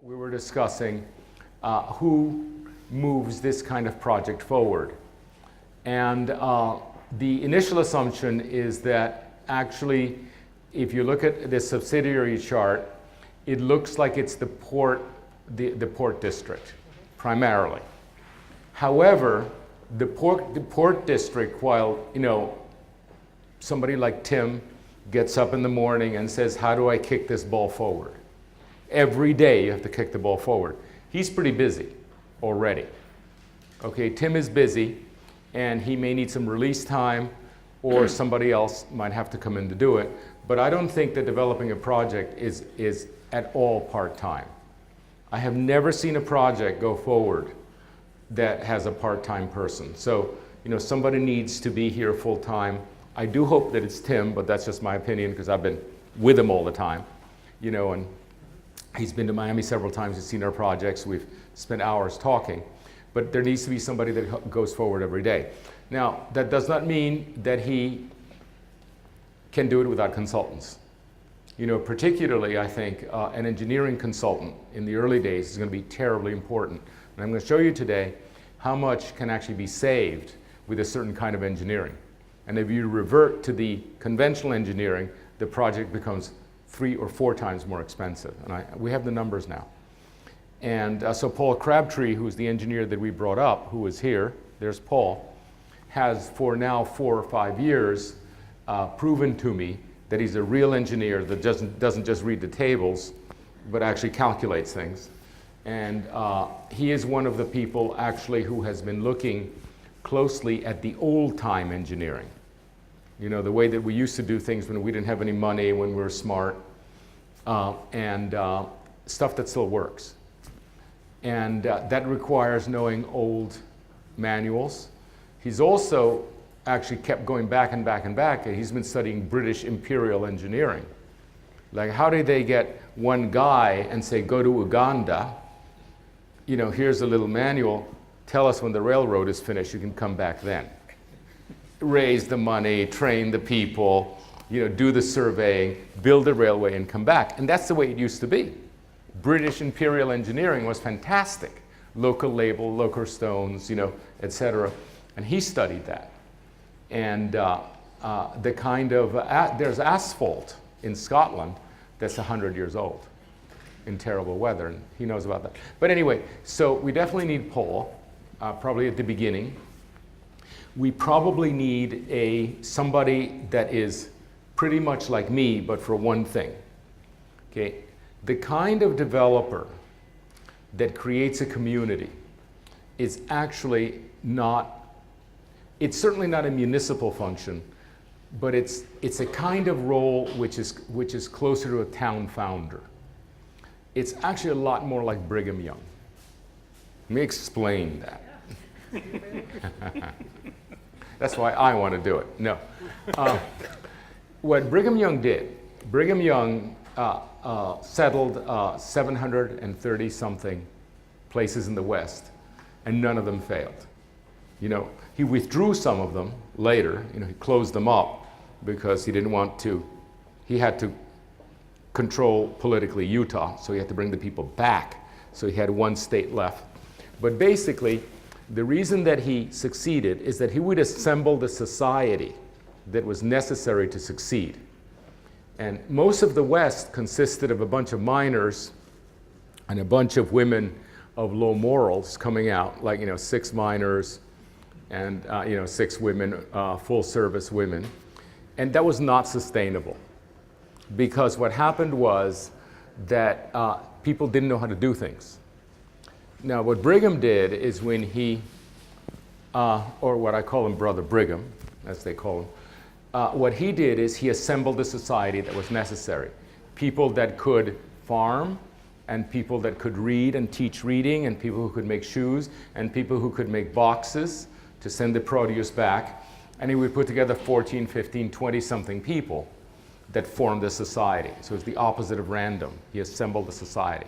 we were discussing who moves this kind of project forward. And the initial assumption is that actually, if you look at the subsidiary chart, it looks like it's the port district, primarily. However, the port district, while somebody like Tim gets up in the morning and says, how do I kick this ball forward? Every day you have to kick the ball forward. He's pretty busy already. Okay, Tim is busy, and he may need some release time, or somebody else might have to come in to do it. But I don't think that developing a project is at all part-time. I have never seen a project go forward that has a part-time person. So, somebody needs to be here full-time. I do hope that it's Tim, but that's just my opinion because I've been with him all the time, and he's been to Miami several times. He's seen our projects. We've spent hours talking. But there needs to be somebody that goes forward every day. Now, that does not mean that he can do it without consultants. Particularly, I think, an engineering consultant in the early days is going to be terribly important. And I'm going to show you today how much can actually be saved with a certain kind of engineering. And if you revert to the conventional engineering, the project becomes 3 or 4 times more expensive. And we have the numbers now. And so Paul Crabtree, who's the engineer that we brought up, who is here, there's Paul, has for now 4 or 5 years proven to me that he's a real engineer that doesn't just read the tables, but actually calculates things. And he is one of the people actually who has been looking closely at the old-time engineering. The way that we used to do things when we didn't have any money, when we were smart, and stuff that still works. And that requires knowing old manuals. He's also actually kept going back and back and back, and he's been studying British imperial engineering. Like, how did they get one guy and say, go to Uganda, here's a little manual, tell us when the railroad is finished, you can come back then. Raise the money, train the people, do the surveying, build the railway, and come back. And that's the way it used to be. British imperial engineering was fantastic. Local label, local stones, etc. And he studied that. And the kind of, there's asphalt in Scotland that's 100 years old in terrible weather, and he knows about that. But anyway, so we definitely need Paul, probably at the beginning. We probably need somebody that is pretty much like me, but for one thing. Okay, the kind of developer that creates a community is actually not, it's certainly not a municipal function, but it's a kind of role which is closer to a town founder. It's actually a lot more like Brigham Young. Let me explain that. That's why I want to do it. No. What Brigham Young did, Brigham Young settled 730-something places in the West, and none of them failed. He withdrew some of them later. He closed them up because he didn't want to, he had to control politically Utah, so he had to bring the people back. So he had one state left. But basically, the reason that he succeeded is that he would assemble the society that was necessary to succeed. And most of the West consisted of a bunch of miners and a bunch of women of low morals coming out, like 6 miners and 6 women, full-service women. And that was not sustainable, because what happened was that people didn't know how to do things. Now, what Brigham did is when he, or what I call him Brother Brigham, as they call him, what he did is he assembled the society that was necessary. People that could farm, and people that could read and teach reading, and people who could make shoes, and people who could make boxes to send the produce back. And he would put together 14, 15, 20-something people that formed the society. So it's the opposite of random. He assembled the society.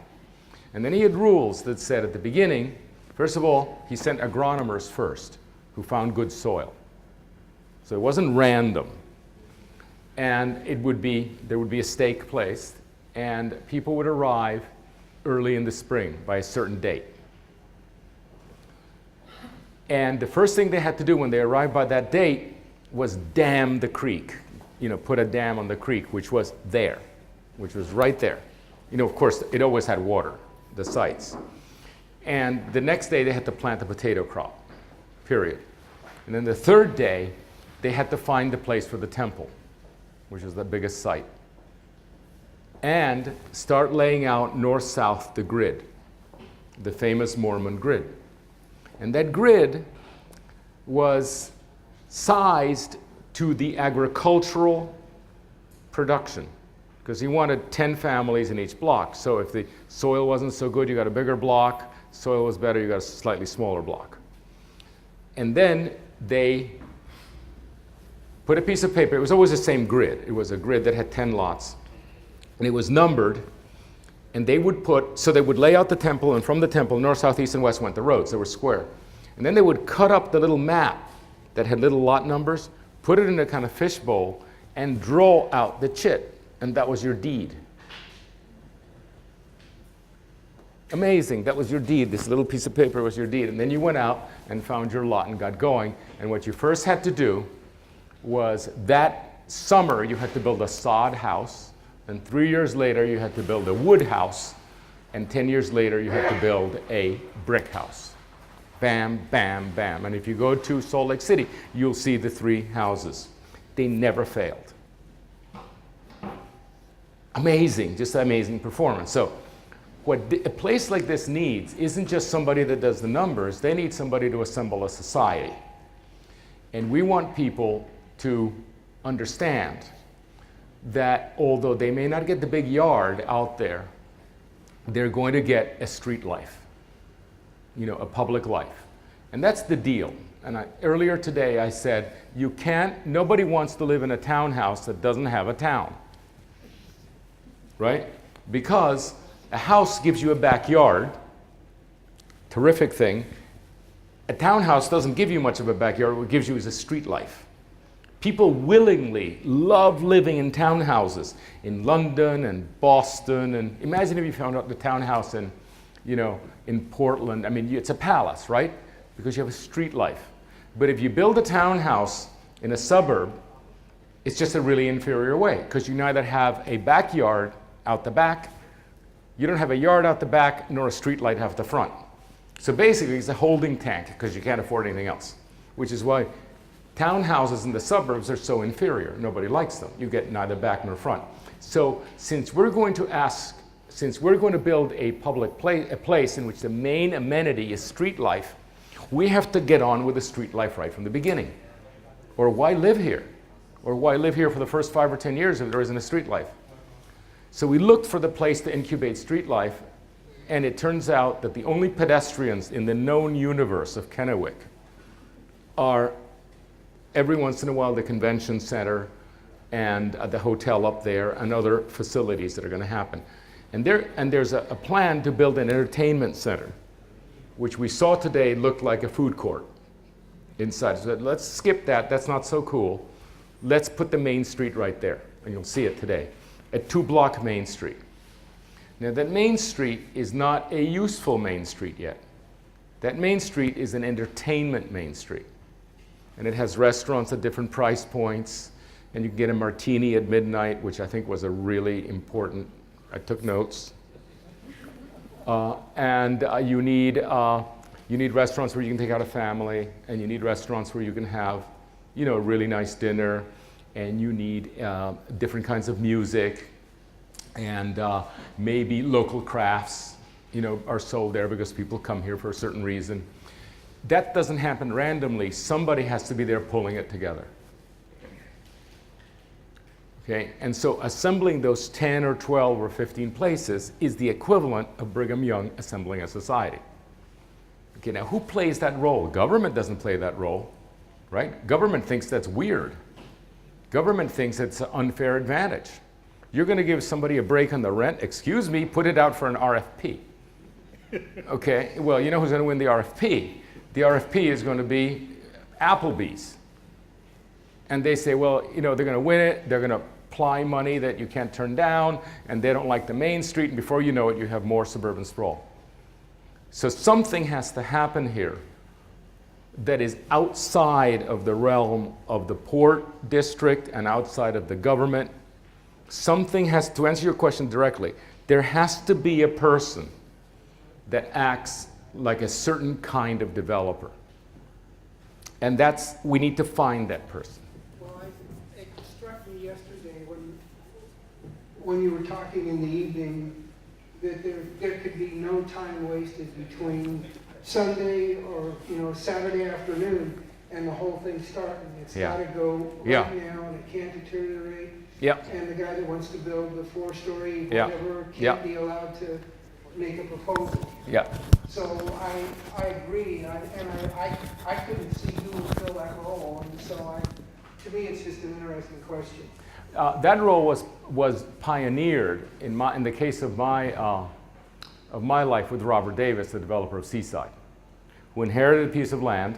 And then he had rules that said at the beginning, first of all, he sent agronomers first, who found good soil. So it wasn't random. And there would be a stake placed, and people would arrive, early in the spring by a certain date. And the first thing they had to do when they arrived by that date was dam the creek, put a dam on the creek, which was right there. Of course, it always had water, the sites. And the next day they had to plant the potato crop, period. And then the third day, they had to find the place for the temple, which is the biggest site, and start laying out north-south the grid, the famous Mormon grid. And that grid was sized to the agricultural production, because he wanted 10 families in each block. So if the soil wasn't so good, you got a bigger block. Soil was better, you got a slightly smaller block. And then they put a piece of paper. It was always the same grid. It was a grid that had 10 lots. And it was numbered. And they would lay out the temple, and from the temple, north, south, east, and west went the roads. They were square. And then they would cut up the little map that had little lot numbers, put it in a kind of fishbowl, and draw out the chit. And that was your deed. Amazing, that was your deed. This little piece of paper was your deed. And then you went out and found your lot and got going. And what you first had to do was that summer you had to build a sod house. And 3 years later, you had to build a wood house. And 10 years later, you had to build a brick house. Bam, bam, bam. And if you go to Salt Lake City, you'll see the 3 houses. They never failed. Amazing, just amazing performance. So what a place like this needs isn't just somebody that does the numbers. They need somebody to assemble a society. And we want people to understand that although they may not get the big yard out there, they're going to get a street life, a public life. And that's the deal. And earlier today I said, nobody wants to live in a townhouse that doesn't have a town, right? Because a house gives you a backyard, terrific thing. A townhouse doesn't give you much of a backyard. What it gives you is a street life. People willingly love living in townhouses in London and Boston. And imagine if you found out the townhouse in Portland. I mean, it's a palace, right? Because you have a street life. But if you build a townhouse in a suburb, it's just a really inferior way, because you neither have a backyard out the back, you don't have a yard out the back, nor a street light out the front. So basically, it's a holding tank, because you can't afford anything else, which is why townhouses in the suburbs are so inferior. Nobody likes them. You get neither back nor front. So since we're going to build a public place in which the main amenity is street life, we have to get on with the street life right from the beginning. Or why live here? Or why live here for the first 5 or 10 years if there isn't a street life? So we looked for the place to incubate street life, and it turns out that the only pedestrians in the known universe of Kennewick are every once in a while the convention center and the hotel up there and other facilities that are going to happen. And there's a plan to build an entertainment center, which we saw today looked like a food court inside. So let's skip that. That's not so cool. Let's put the main street right there, and you'll see it today. A 2-block Main Street. Now that Main Street is not a useful Main Street yet. That Main Street is an entertainment Main Street. And it has restaurants at different price points, and you can get a martini at midnight, which I think was a really important, I took notes. You need restaurants where you can take out a family, and you need restaurants where you can have, a really nice dinner, and you need different kinds of music, and maybe local crafts, are sold there because people come here for a certain reason. That doesn't happen randomly. Somebody has to be there pulling it together. Okay, and so assembling those 10 or 12 or 15 places is the equivalent of Brigham Young assembling a society. Okay, now who plays that role? Government doesn't play that role, right? Government thinks that's weird. Government thinks it's an unfair advantage. You're going to give somebody a break on the rent? Excuse me, put it out for an RFP. Okay, well, you know who's going to win the RFP? The RFP is going to be Applebee's. And they say, well, they're going to win it, they're going to supply money that you can't turn down, and they don't like the main street, and before you know it, you have more suburban sprawl. So something has to happen here that is outside of the realm of the port district and outside of the government. Something has, to answer your question directly, there has to be a person that acts like a certain kind of developer. And we need to find that person. Well, it struck me yesterday when you were talking in the evening that there could be no time wasted between Sunday or Saturday afternoon and the whole thing starting. It's got to go right now, and it can't deteriorate. Yep. And the guy that wants to build the 4-story whatever can't be allowed to make a proposal. Yeah. So I agree, I couldn't see who would fill that role, and so to me it's just an interesting question. That role was pioneered in the case of my life with Robert Davis, the developer of Seaside, who inherited a piece of land,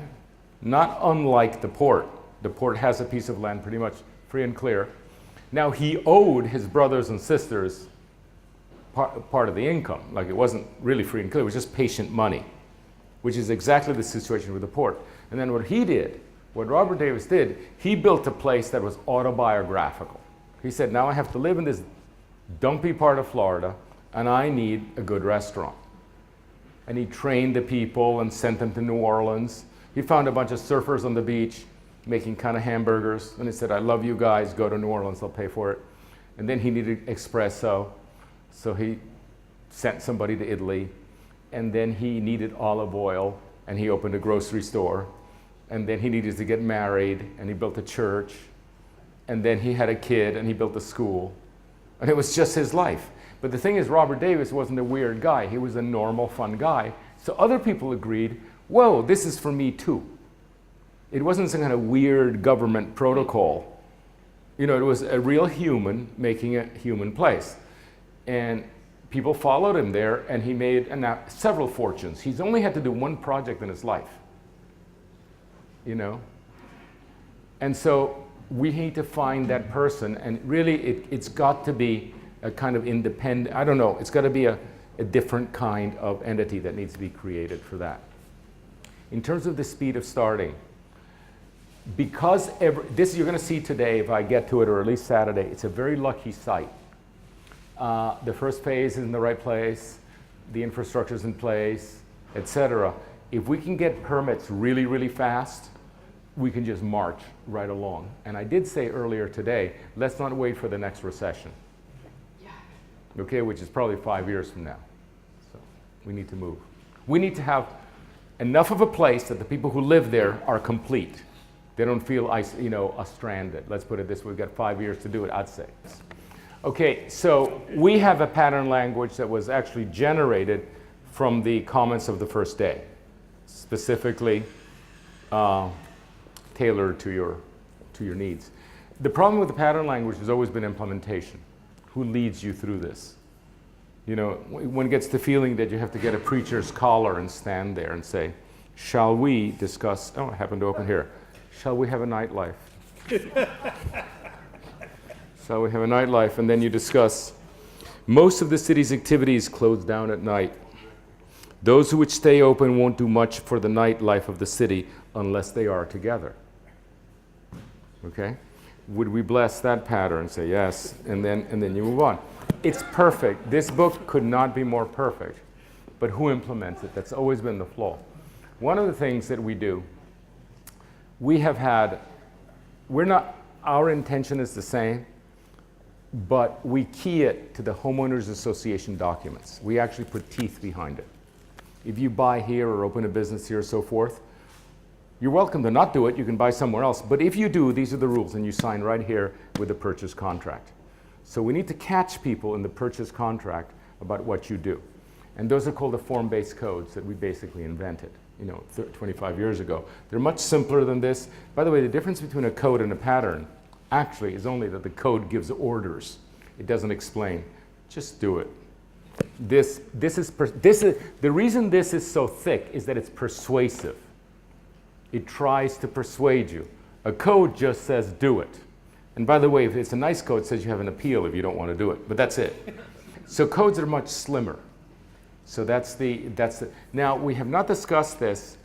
not unlike the port. The port has a piece of land pretty much free and clear. Now he owed his brothers and sisters part of the income. Like, it wasn't really free and clear, it was just patient money, which is exactly the situation with the port. And then what Robert Davis did, he built a place that was autobiographical. He said, now I have to live in this dumpy part of Florida, and I need a good restaurant. And he trained the people and sent them to New Orleans. He found a bunch of surfers on the beach making kind of hamburgers, and he said, I love you guys, go to New Orleans, I'll pay for it. And then he needed espresso, so he sent somebody to Italy. And then he needed olive oil, and he opened a grocery store. And then he needed to get married, and he built a church. And then he had a kid, and he built a school. And it was just his life. But the thing is, Robert Davis wasn't a weird guy. He was a normal, fun guy. So other people agreed, whoa, this is for me too. It wasn't some kind of weird government protocol. It was a real human making a human place. And people followed him there, and he made several fortunes. He's only had to do one project in his life. And so we need to find that person, and really it's got to be a kind of independent, I don't know, it's got to be a different kind of entity that needs to be created for that. In terms of the speed of starting, because this you're going to see today, if I get to it, or at least Saturday, it's a very lucky site. The first phase is in the right place, the infrastructure's in place, etc. If we can get permits really, really fast, we can just march right along. And I did say earlier today, let's not wait for the next recession. Okay, which is probably 5 years from now. So we need to move. We need to have enough of a place that the people who live there are complete. They don't feel stranded. Let's put it this way, we've got 5 years to do it, I'd say. Okay, so we have a pattern language that was actually generated from the comments of the first day, specifically tailored to your needs. The problem with the pattern language has always been implementation. Who leads you through this? One gets the feeling that you have to get a preacher's collar and stand there and say, shall we discuss, I happened to open here, shall we have a nightlife? Shall we have a nightlife? And then you discuss, most of the city's activities close down at night. Those which stay open won't do much for the nightlife of the city unless they are together. Okay? Would we bless that pattern? Say yes, and then you move on. It's perfect. This book could not be more perfect. But who implements it? That's always been the flaw. One of the things that we do, our intention is the same, but we key it to the homeowners association documents. We actually put teeth behind it. If you buy here or open a business here or so forth, you're welcome to not do it, you can buy somewhere else. But if you do, these are the rules, and you sign right here with the purchase contract. So we need to catch people in the purchase contract about what you do. And those are called the form-based codes that we basically invented, 25 years ago. They're much simpler than this. By the way, the difference between a code and a pattern actually is only that the code gives orders. It doesn't explain. Just do it. The reason this is so thick is that it's persuasive. It tries to persuade you. A code just says do it. And by the way, if it's a nice code, it says you have an appeal if you don't want to do it, but that's it. So codes are much slimmer. So that's the. Now, we have not discussed this,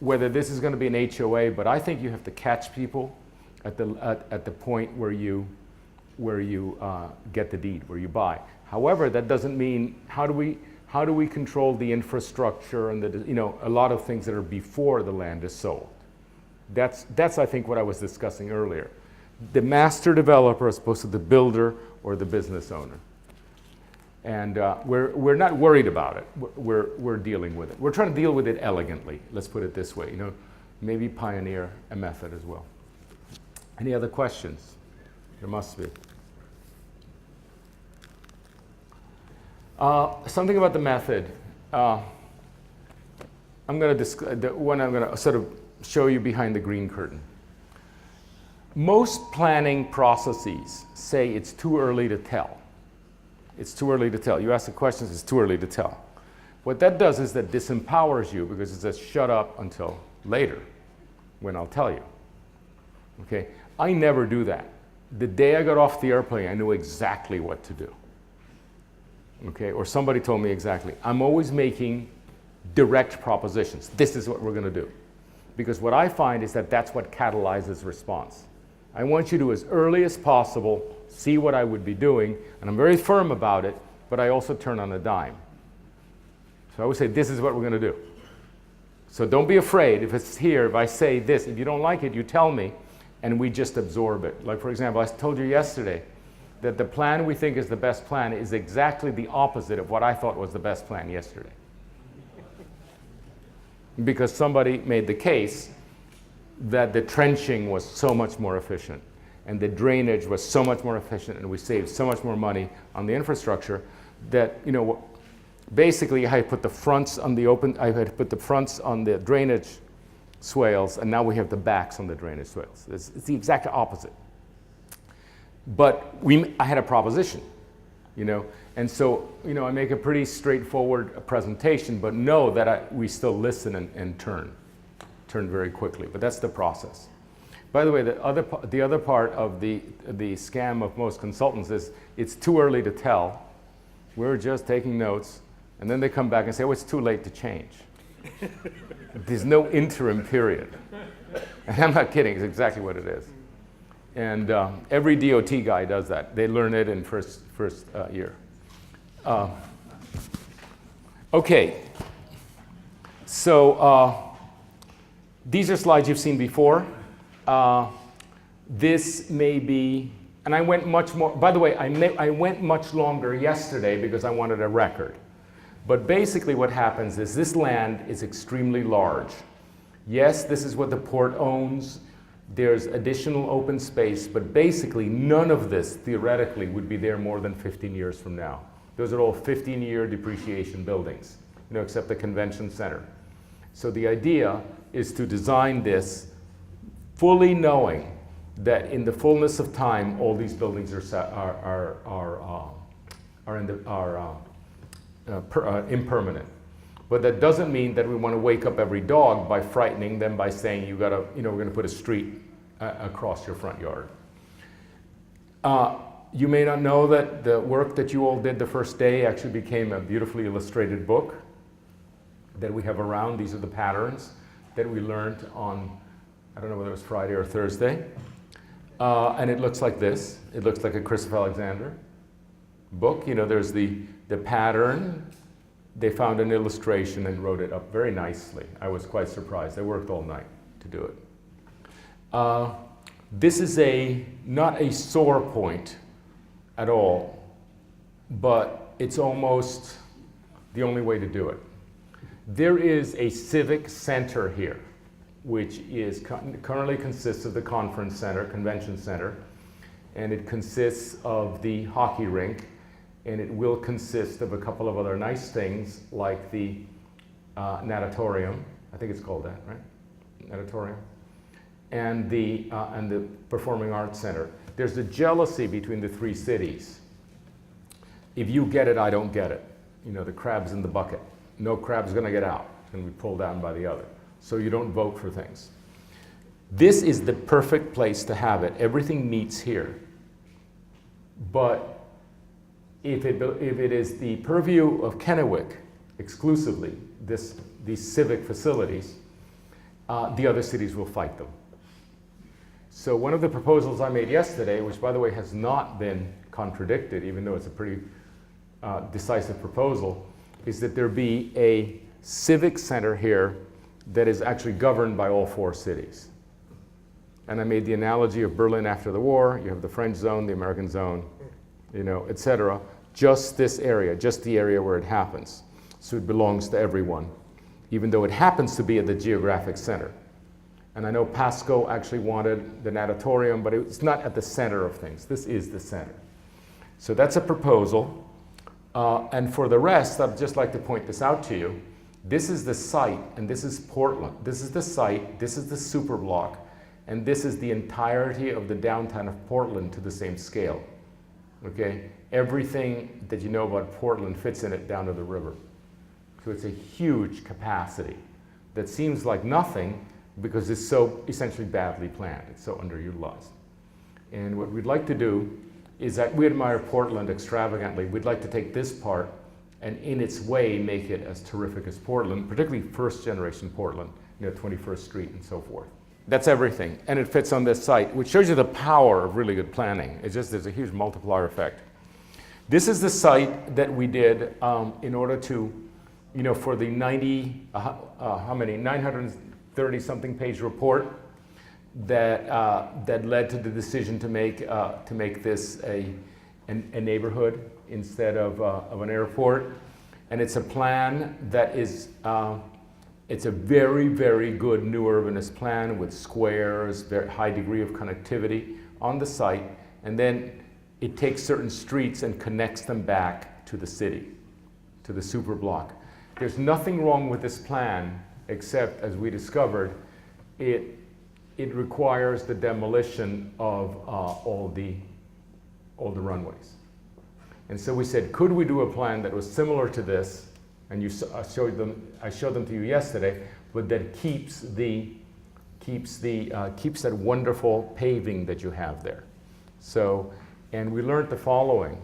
whether this is going to be an HOA, but I think you have to catch people at the point where you get the deed, where you buy. However, that doesn't mean, how do we control the infrastructure and a lot of things that are before the land is sold? That's I think what I was discussing earlier. The master developer as opposed to the builder or the business owner. And we're not worried about it. We're dealing with it. We're trying to deal with it elegantly. Let's put it this way. Maybe pioneer a method as well. Any other questions? There must be. Something about the method. I'm going to sort of show you behind the green curtain. Most planning processes say it's too early to tell. It's too early to tell. You ask the questions, it's too early to tell. What that does is that disempowers you because it says shut up until later when I'll tell you. Okay? I never do that. The day I got off the airplane, I knew exactly what to do. Okay? Or somebody told me exactly. I'm always making direct propositions. This is what we're going to do. Because what I find is that that's what catalyzes response. I want you to, as early as possible, see what I would be doing, and I'm very firm about it, but I also turn on a dime. So I would say, this is what we're going to do. So don't be afraid if it's here, if I say this, if you don't like it, you tell me, and we just absorb it. Like, for example, I told you yesterday that the plan we think is the best plan is exactly the opposite of what I thought was the best plan yesterday. Because somebody made the case that the trenching was so much more efficient and the drainage was so much more efficient and we saved so much more money on the infrastructure that, basically I had put the fronts on the drainage swales, and now we have the backs on the drainage swales. It's the exact opposite. But I had a proposition, and so, I make a pretty straightforward presentation, but know that we still listen and turn very quickly. But that's the process. By the way, the other part of the scam of most consultants is it's too early to tell. We're just taking notes, and then they come back and say, oh, it's too late to change. There's no interim period. And I'm not kidding, it's exactly what it is. And every DOT guy does that. They learn it in first year. Okay, so these are slides you've seen before. This may be, and I went much more, by the way, I went much longer yesterday because I wanted a record. But basically what happens is this land is extremely large. Yes, this is what the port owns. There's additional open space, but basically none of this theoretically would be there more than 15 years from now. Those are all 15-year depreciation buildings, except the convention center. So the idea is to design this fully knowing that in the fullness of time, all these buildings are impermanent. But that doesn't mean that we want to wake up every dog by frightening them by saying we're going to put a street across your front yard. You may not know that the work that you all did the first day actually became a beautifully illustrated book that we have around. These are the patterns that we learned on, I don't know whether it was Friday or Thursday. And it looks like this. It looks like a Christopher Alexander book. There's the pattern. They found an illustration and wrote it up very nicely. I was quite surprised. They worked all night to do it. This is not a sore point at all, but it's almost the only way to do it. There is a civic center here, which currently consists of the conference center, convention center, and it consists of the hockey rink, and it will consist of a couple of other nice things like the natatorium, I think it's called that, right? Natatorium, and the Performing Arts Center. There's a jealousy between the three cities. If you get it, I don't get it. The crab's in the bucket. No crab's going to get out. It's going to be pulled down by the other. So you don't vote for things. This is the perfect place to have it. Everything meets here. But if it is the purview of Kennewick exclusively, these civic facilities, the other cities will fight them. So one of the proposals I made yesterday, which by the way has not been contradicted, even though it's a pretty decisive proposal, is that there be a civic center here that is actually governed by all 4 cities. And I made the analogy of Berlin after the war. You have the French zone, the American zone, et cetera. Just this area, just the area where it happens. So it belongs to everyone, even though it happens to be at the geographic center. And I know Pasco actually wanted the natatorium, but it's not at the center of things. This is the center. So that's a proposal. And for the rest, I'd just like to point this out to you. This is the site, and this is Portland. This is the site, this is the superblock, and this is the entirety of the downtown of Portland to the same scale. Okay? Everything that you know about Portland fits in it down to the river. So it's a huge capacity that seems like nothing because it's so essentially badly planned. It's so underutilized. And what we'd like to do is that we admire Portland extravagantly. We'd like to take this part and in its way make it as terrific as Portland, particularly first generation Portland, 21st Street and so forth. That's everything, and it fits on this site, which shows you the power of really good planning. It's just, there's a huge multiplier effect. This is the site that we did in order to, for the 930 something page report that led to the decision to make this a neighborhood instead of an airport. And it's a plan that is, it's a very, very good new urbanist plan with squares, very high degree of connectivity on the site, and then it takes certain streets and connects them back to the city, to the super block. There's nothing wrong with this plan, except, as we discovered, it requires the demolition of all the runways. And so we said, could we do a plan that was similar to this, and I showed them to you yesterday, but that keeps that wonderful paving that you have there. So, and we learned the following,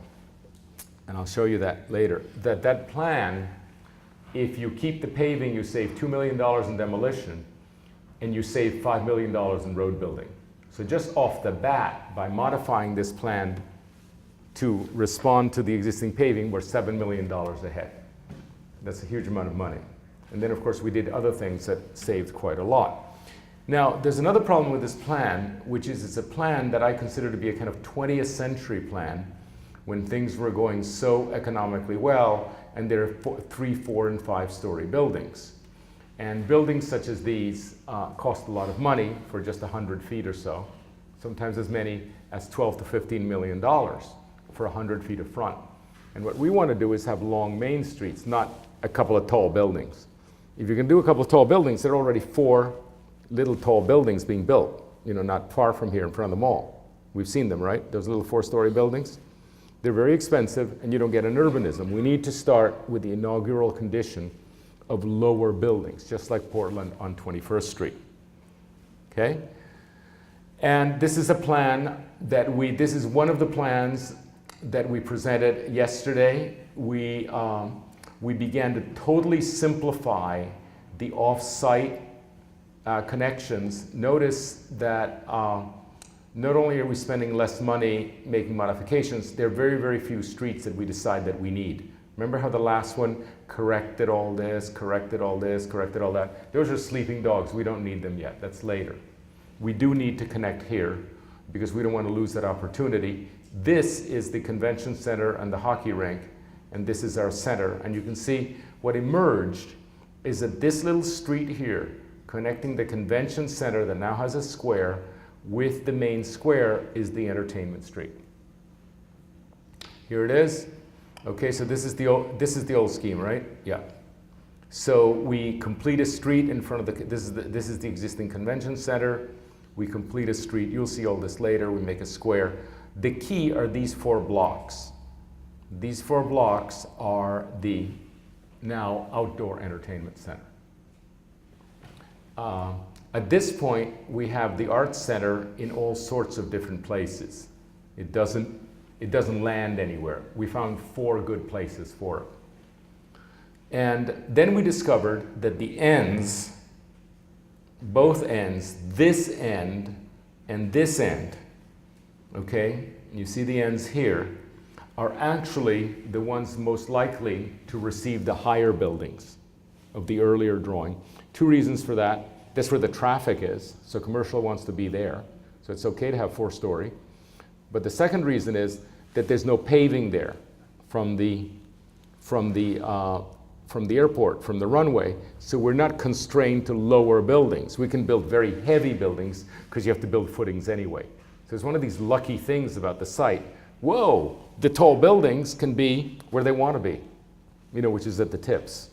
and I'll show you that later, that plan, if you keep the paving, you save $2 million in demolition, and you save $5 million in road building. So just off the bat, by modifying this plan to respond to the existing paving, we're $7 million ahead. That's a huge amount of money. And then, of course, we did other things that saved quite a lot. Now, there's another problem with this plan, which is it's a plan that I consider to be a kind of 20th century plan when things were going so economically well, and there are 3, 4, and 5-story buildings. And buildings such as these cost a lot of money for just 100 feet or so, sometimes as many as $12 to $15 million for 100 feet of front. And what we want to do is have long main streets, not a couple of tall buildings. If you can do a couple of tall buildings, there are already 4 little tall buildings being built, not far from here in front of the mall. We've seen them, right? Those little 4-story buildings. They're very expensive, and you don't get an urbanism. We need to start with the inaugural condition of lower buildings, just like Portland on 21st Street. Okay? And this is a plan that this is one of the plans that we presented yesterday. We began to totally simplify the off-site connections. Notice that not only are we spending less money making modifications, there are very, very few streets that we decide that we need. Remember how the last one corrected all this, corrected all this, corrected all that? Those are sleeping dogs. We don't need them yet. That's later. We do need to connect here because we don't want to lose that opportunity. This is the convention center and the hockey rink, and this is our center. And you can see what emerged is that this little street here, connecting the convention center that now has a square with the main square, is the entertainment street. Here it is. Okay, so this is the old scheme, right? Yeah. So we complete a street in front of this is the existing convention center. We complete a street. You'll see all this later. We make a square. The key are these 4 blocks. These 4 blocks are the now outdoor entertainment center. At this point, we have the Arts Center in all sorts of different places. It doesn't land anywhere. We found 4 good places for it. And then we discovered that the ends, both ends, this end and this end, okay, you see the ends here, are actually the ones most likely to receive the higher buildings of the earlier drawing. 2 reasons for that. That's where the traffic is, so commercial wants to be there. So it's okay to have 4-story. But the second reason is that there's no paving there from the airport, from the runway, so we're not constrained to lower buildings. We can build very heavy buildings because you have to build footings anyway. So it's one of these lucky things about the site. Whoa, the tall buildings can be where they want to be, which is at the tips.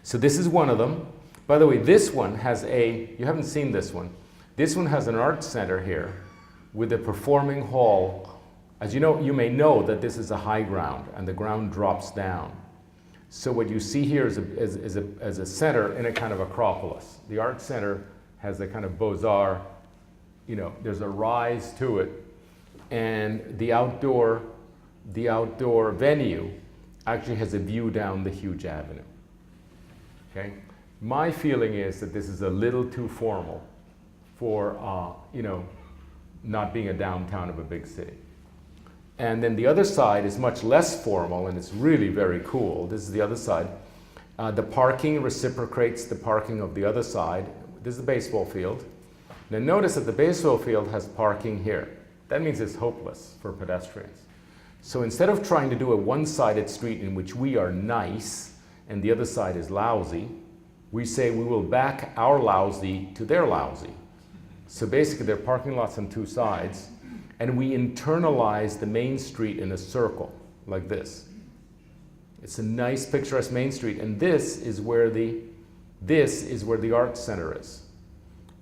So this is one of them. By the way, this one has you haven't seen this one. This one has an art center here with a performing hall. As you know, you may know that this is a high ground and the ground drops down. So what you see here is a center in a kind of acropolis. The art center has a kind of Beaux-Arts, there's a rise to it. And the outdoor venue actually has a view down the huge avenue. Okay? My feeling is that this is a little too formal for, not being a downtown of a big city. And then the other side is much less formal, and it's really very cool. This is the other side. The parking reciprocates the parking of the other side. This is the baseball field. Now notice that the baseball field has parking here. That means it's hopeless for pedestrians. So instead of trying to do a one-sided street in which we are nice and the other side is lousy, we say we will back our lousy to their lousy. So basically there are parking lots on 2 sides, and we internalize the main street in a circle, like this. It's a nice picturesque main street, and this is where the art center is.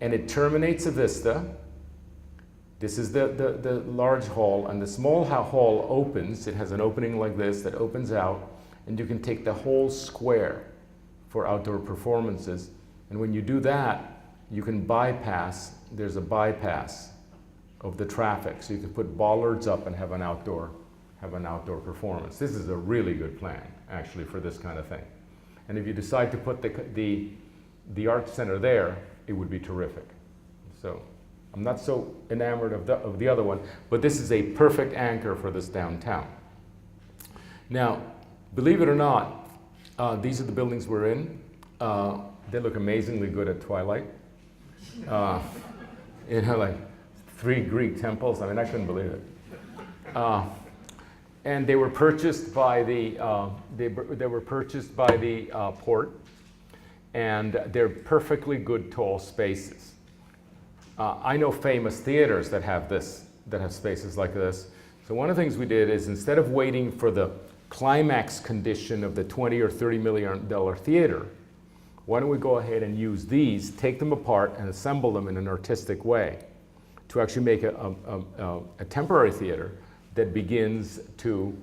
And it terminates a vista. This is the large hall, and the small hall opens. It has an opening like this that opens out, and you can take the whole square for outdoor performances. And when you do that, you can there's a bypass of the traffic. So you can put bollards up and have an outdoor performance. This is a really good plan, actually, for this kind of thing. And if you decide to put the art center there, it would be terrific. So I'm not so enamored of the other one, but this is a perfect anchor for this downtown. Now, believe it or not, these are the buildings we're in. They look amazingly good at twilight. Like 3 Greek temples. I mean, I couldn't believe it. And they were purchased by the port, and they're perfectly good tall spaces. I know famous theaters that have spaces like this. So one of the things we did is, instead of waiting for the climax condition of the $20 or $30 million theater, why don't we go ahead and use these, take them apart, and assemble them in an artistic way to actually make a temporary theater that begins to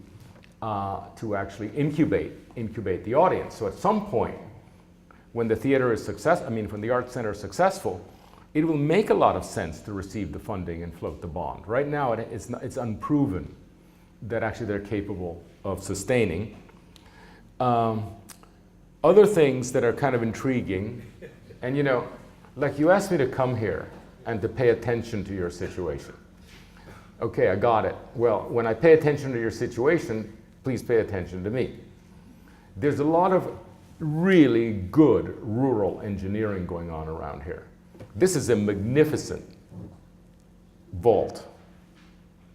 actually incubate the audience. So at some point, when the theater is when the art center is successful, it will make a lot of sense to receive the funding and float the bond. Right now, it's unproven that actually they're capable of sustaining. Other things that are kind of intriguing, and like you asked me to come here and to pay attention to your situation. Okay, I got it. Well, when I pay attention to your situation, please pay attention to me. There's a lot of really good rural engineering going on around here. This is a magnificent vault.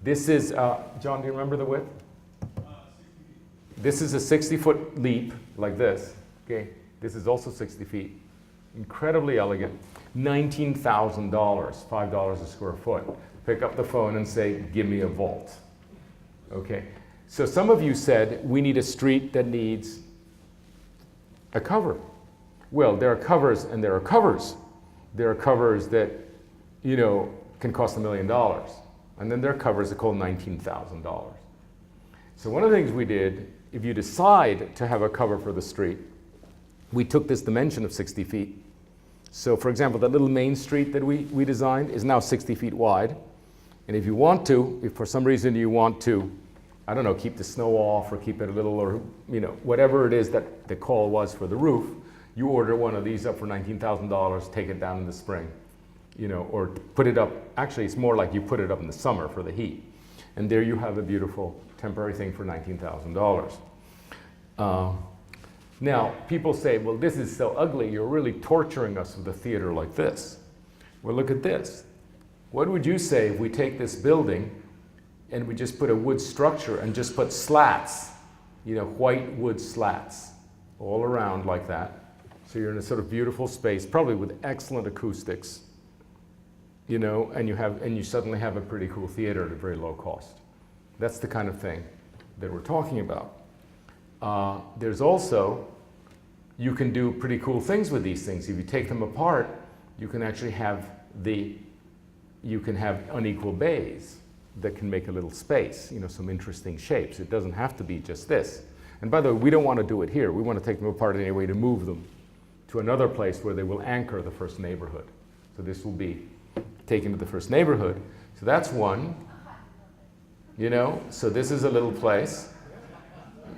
This is, John, do you remember the width? 60 feet. This is a 60-foot leap, like this. Okay, this is also 60 feet. Incredibly elegant. $19,000, $5 a square foot. Pick up the phone and say, give me a vault. Okay, so some of you said, we need a street that needs a cover. Well, there are covers and there are covers. There are covers that, can cost $1 million. And then there are covers that cost $19,000. So one of the things we did, if you decide to have a cover for the street, we took this dimension of 60 feet. So for example, that little main street that we designed is now 60 feet wide. And if you want to, if for some reason you want to, I don't know, keep the snow off or keep it a little, or whatever it is that the call was for the roof, you order one of these up for $19,000, take it down in the spring, or put it up. Actually, it's more like you put it up in the summer for the heat. And there you have a beautiful temporary thing for $19,000. Now, people say, well, this is so ugly, you're really torturing us with a theater like this. Well, look at this. What would you say if we take this building and we just put a wood structure and just put slats, white wood slats all around like that? So you're in a sort of beautiful space, probably with excellent acoustics, and you suddenly have a pretty cool theater at a very low cost. That's the kind of thing that we're talking about. There's also, you can do pretty cool things with these things. If you take them apart, you can actually have unequal bays that can make a little space, some interesting shapes. It doesn't have to be just this. And by the way, we don't want to do it here. We want to take them apart anyway to move them to another place where they will anchor the first neighborhood. So this will be taken to the first neighborhood. So that's one, so this is a little place.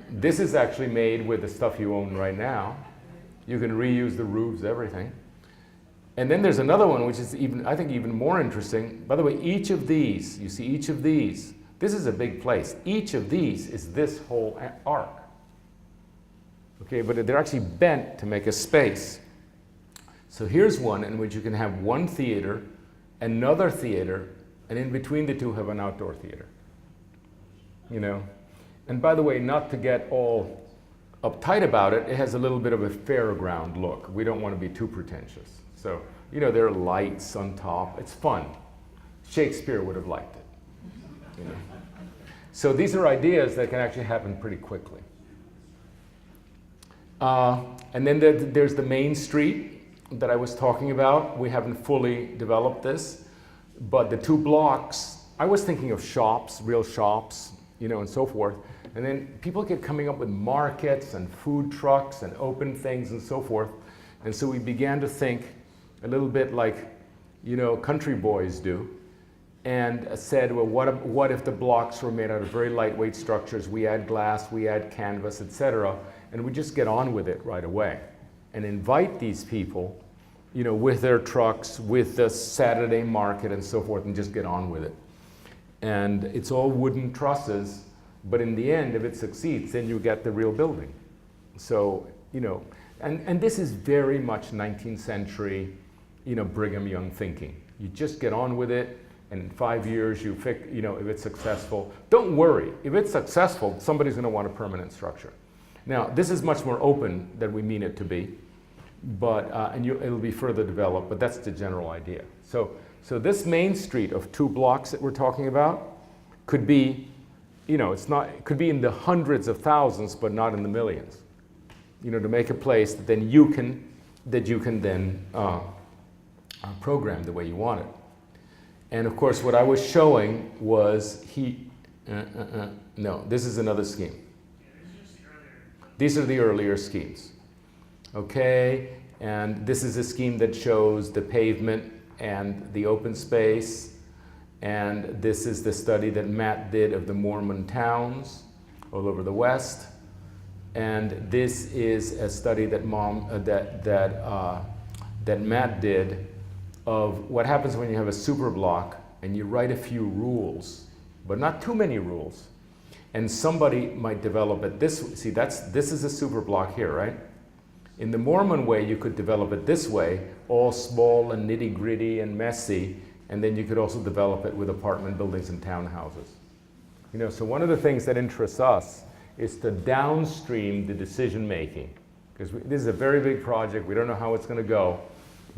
This is actually made with the stuff you own right now. You can reuse the roofs, everything. And then there's another one, which is I think even more interesting. By the way, each of these, you see each of these, this is a big place. Each of these is this whole arc. Okay, but they're actually bent to make a space. So here's one in which you can have one theater, another theater, and in between the two have an outdoor theater. And by the way, not to get all uptight about it, it has a little bit of a fairground look. We don't want to be too pretentious. So, there are lights on top. It's fun. Shakespeare would have liked it. So these are ideas that can actually happen pretty quickly. And then there's the main street that I was talking about. We haven't fully developed this, but the 2 blocks, I was thinking of shops, real shops, and so forth. And then people kept coming up with markets and food trucks and open things and so forth. And so we began to think a little bit like, country boys do, and said, well, what if the blocks were made out of very lightweight structures? We add glass, we add canvas, etc., and we just get on with it right away and invite these people, with their trucks, with the Saturday market and so forth, and just get on with it. And it's all wooden trusses, but in the end, if it succeeds, then you get the real building. So, and this is very much 19th century, Brigham Young thinking. You just get on with it, and in 5 years, if it's successful. Don't worry, if it's successful, somebody's going to want a permanent structure. Now, this is much more open than we mean it to be, but it'll be further developed, but that's the general idea. So this main street of 2 blocks that we're talking about could be, it could be in the hundreds of thousands, but not in the millions. To make a place that then you can then program the way you want it. And of course, what I was showing was no, this is another scheme. These are the earlier schemes. Okay, and this is a scheme that shows the pavement and the open space. And this is the study that Matt did of the Mormon towns all over the West. And this is a study that Matt did of what happens when you have a super block and you write a few rules, but not too many rules. And somebody might develop it this is a super block here, right? In the Mormon way, you could develop it this way, all small and nitty-gritty and messy, and then you could also develop it with apartment buildings and townhouses. So one of the things that interests us is to downstream the decision making, because this is a very big project. We don't know how it's going to go,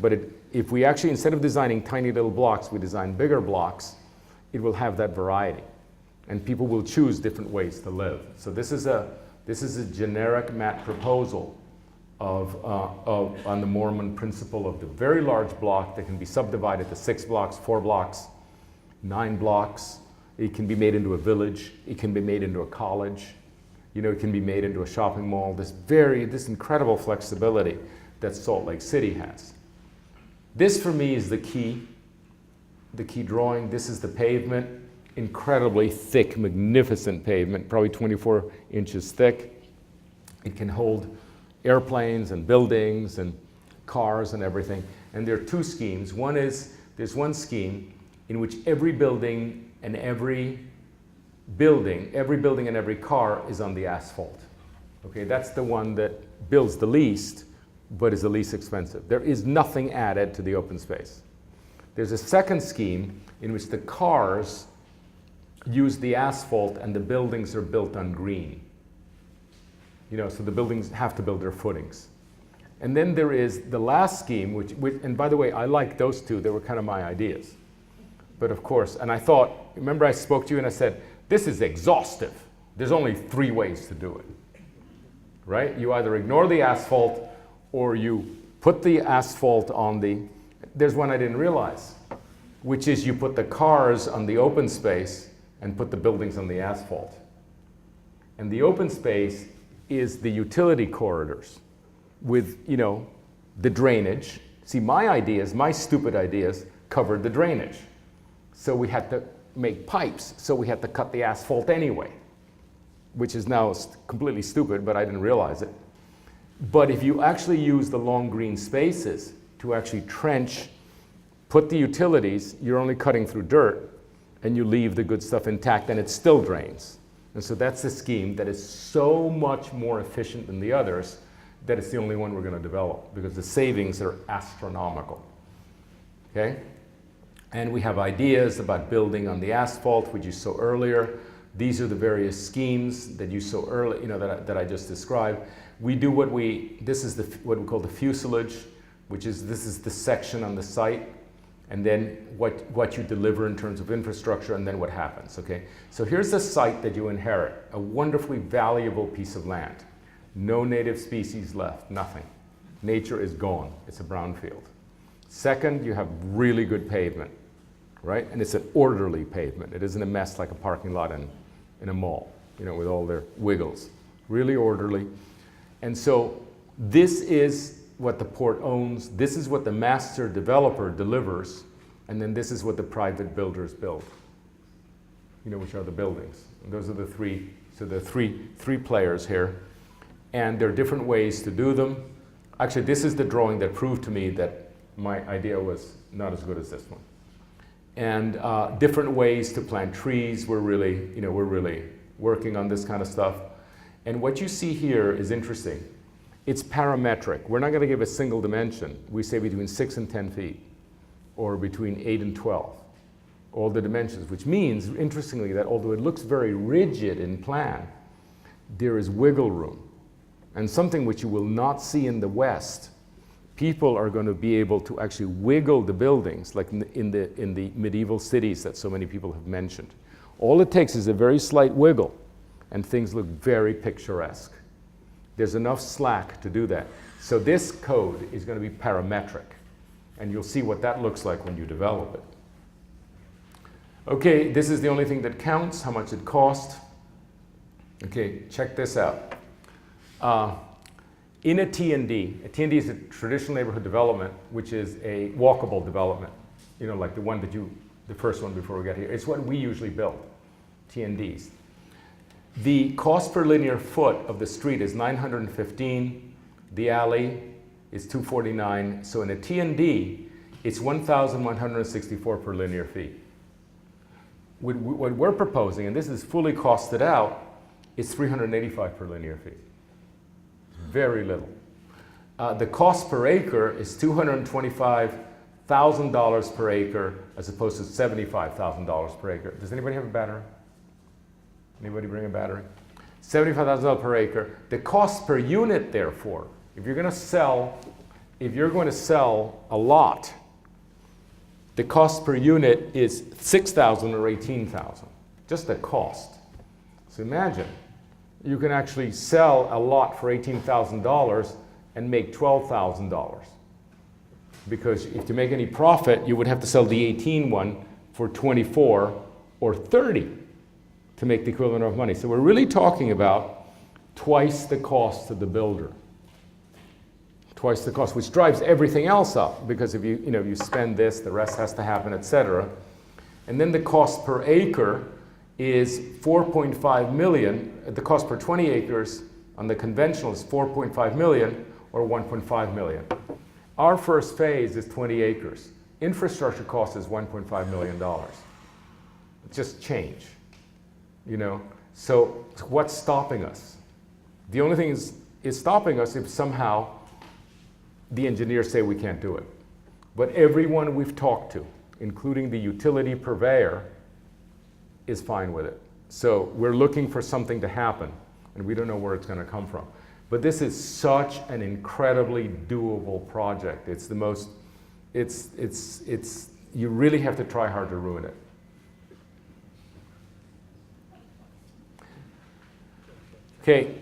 but if we actually, instead of designing tiny little blocks, we design bigger blocks, it will have that variety, and people will choose different ways to live. So this is a generic Matt proposal on the Mormon principle of the very large block that can be subdivided to 6 blocks, 4 blocks, 9 blocks. It can be made into a village. It can be made into a college. It can be made into a shopping mall. This incredible flexibility that Salt Lake City has. This for me is the key drawing. This is the pavement, incredibly thick, magnificent pavement, probably 24 inches thick. It can hold airplanes and buildings and cars and everything. And there are two schemes. One is, there's one scheme in which every building and every car is on the asphalt. Okay, that's the one that builds the least, but is the least expensive. There is nothing added to the open space. There's a second scheme in which the cars use the asphalt and the buildings are built on green. You know, so the buildings have to build their footings. And then there is the last scheme, which and by the way, I like those two. They were kind of my ideas. But of course, and I thought, remember I spoke to you and I said, this is exhaustive. There's only 3 ways to do it, right? You either ignore the asphalt or you put the asphalt on the, there's one I didn't realize, which is you put the cars on the open space and put the buildings on the asphalt. And the open space is the utility corridors with, you know, the drainage. See, my ideas, my stupid ideas, covered the drainage. So we had to make pipes, so we had to cut the asphalt anyway, which is now completely stupid, but I didn't realize it. But if you actually use the long green spaces to actually trench, put the utilities, you're only cutting through dirt, and you leave the good stuff intact, and it still drains. And so that's the scheme that is so much more efficient than the others that it's the only one we're going to develop, because the savings are astronomical. Okay? And we have ideas about building on the asphalt, which you saw earlier. These are the various schemes that you saw earlier, you know, that I just described. We do what we call the fuselage, which is, this is the section on the site, and then what you deliver in terms of infrastructure, and then what happens, okay? So here's the site that you inherit, a wonderfully valuable piece of land. No native species left, nothing. Nature is gone, it's a brownfield. Second, you have really good pavement, right? And it's an orderly pavement. It isn't a mess like a parking lot in a mall, you know, with all their wiggles. Really orderly. And so this is what the port owns. This is what the master developer delivers. And then this is what the private builders build, you know, which are the buildings. And those are the three, so there are three players here. And there are different ways to do them. Actually, this is the drawing that proved to me that my idea was not as good as this one. And different ways to plant trees. We're really working on this kind of stuff. And what you see here is interesting. It's parametric. We're not going to give a single dimension. We say between 6 and 10 feet, or between 8 and 12. All the dimensions, which means, interestingly, that although it looks very rigid in plan, there is wiggle room. And something which you will not see in the West. People are going to be able to actually wiggle the buildings, like in the medieval cities that so many people have mentioned. All it takes is a very slight wiggle, and things look very picturesque. There's enough slack to do that. So this code is going to be parametric, and you'll see what that looks like when you develop it. Okay, this is the only thing that counts, how much it cost. Okay, check this out. In a T&D is a traditional neighborhood development, which is a walkable development, you know, like the first one before we got here. It's what we usually build, T&Ds. The cost per linear foot of the street is $915. The alley is $249. So in a T&D, it's $1,164 per linear feet. What we're proposing, and this is fully costed out, is $385 per linear feet. Very little. The cost per acre is $225,000 per acre as opposed to $75,000 per acre. Does anybody have a battery? Anybody bring a battery? $75,000 per acre. The cost per unit, therefore, if you're going to sell a lot, the cost per unit is $6,000 or $18,000. Just the cost. So imagine. You can actually sell a lot for $18,000 and make $12,000. Because if to make any profit, you would have to sell the 18 one for 24 or 30 to make the equivalent of money. So we're really talking about twice the cost to the builder. twice the cost, which drives everything else up, because if you spend this, the rest has to happen, etc. And then the cost per acre is 4.5 million. The cost per 20 acres on the conventional is 4.5 million or 1.5 million. Our first phase is 20 acres. Infrastructure cost is $1.5 million. Just change, So what's stopping us? The only thing is stopping us if somehow the engineers say we can't do it. But everyone we've talked to, including the utility purveyor, is fine with it. So we're looking for something to happen, and we don't know where it's going to come from. But this is such an incredibly doable project. It's the most, you really have to try hard to ruin it. Okay,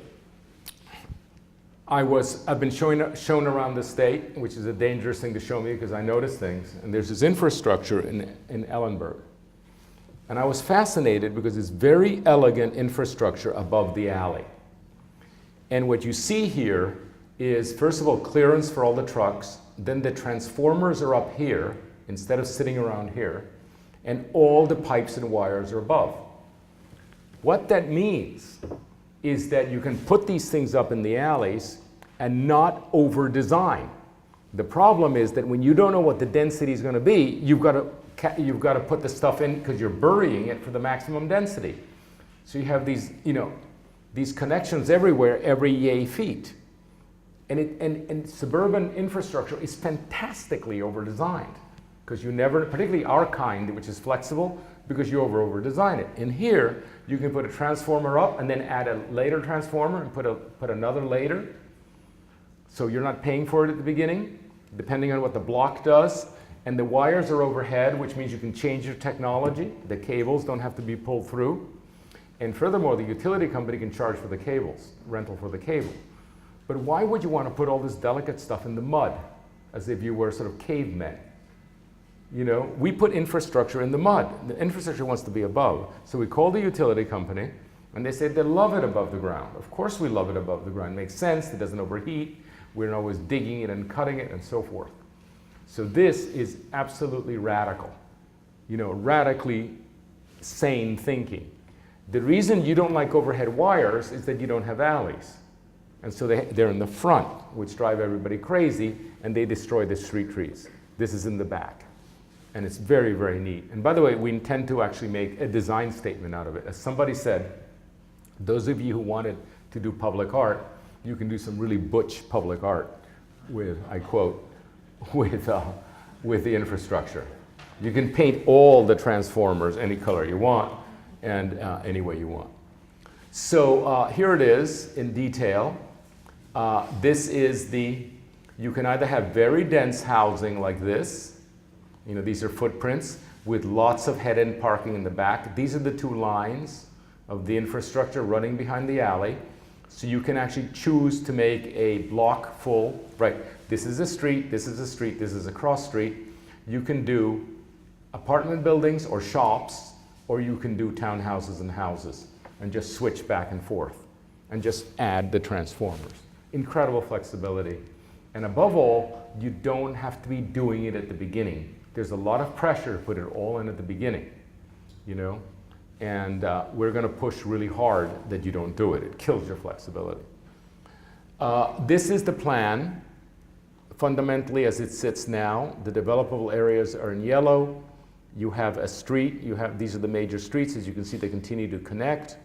I've been shown around the state, which is a dangerous thing to show me because I notice things. And there's this infrastructure in Ellenburg. And I was fascinated because it's very elegant infrastructure above the alley. And what you see here is, first of all, clearance for all the trucks. Then the transformers are up here instead of sitting around here. And all the pipes and wires are above. What that means is that you can put these things up in the alleys and not over-design. The problem is that when you don't know what the density is going to be, you've got to put the stuff in because you're burying it for the maximum density. So you have these, these connections everywhere every yay feet. And suburban infrastructure is fantastically over-designed because you never, particularly our kind, which is flexible, because you over-design it. In here, you can put a transformer up and then add a later transformer and put another later. So you're not paying for it at the beginning, depending on what the block does. And the wires are overhead, which means you can change your technology. The cables don't have to be pulled through. And furthermore, the utility company can charge for the cables, rental for the cable. But why would you want to put all this delicate stuff in the mud, as if you were sort of cavemen? We put infrastructure in the mud. The infrastructure wants to be above. So we call the utility company, and they say they love it above the ground. Of course we love it above the ground. It makes sense. It doesn't overheat. We're not always digging it and cutting it and so forth. So this is absolutely radical, radically sane thinking. The reason you don't like overhead wires is that you don't have alleys. And so they're in the front, which drive everybody crazy, and they destroy the street trees. This is in the back. And it's very, very neat. And by the way, we intend to actually make a design statement out of it. As somebody said, those of you who wanted to do public art, you can do some really butch public art with, I quote, with the infrastructure. You can paint all the transformers any color you want and any way you want. So here it is in detail. This is you can either have very dense housing like this. These are footprints with lots of head-end parking in the back. These are the two lines of the infrastructure running behind the alley. So you can actually choose to make a block full, right? This is a street, this is a street, this is a cross street. You can do apartment buildings or shops, or you can do townhouses and houses and just switch back and forth and just add the transformers. Incredible flexibility. And above all, you don't have to be doing it at the beginning. There's a lot of pressure to put it all in at the beginning, and we're going to push really hard that you don't do it. It kills your flexibility. This is the plan, fundamentally as it sits now. The developable areas are in yellow. You have a street. These are the major streets. As you can see, they continue to connect.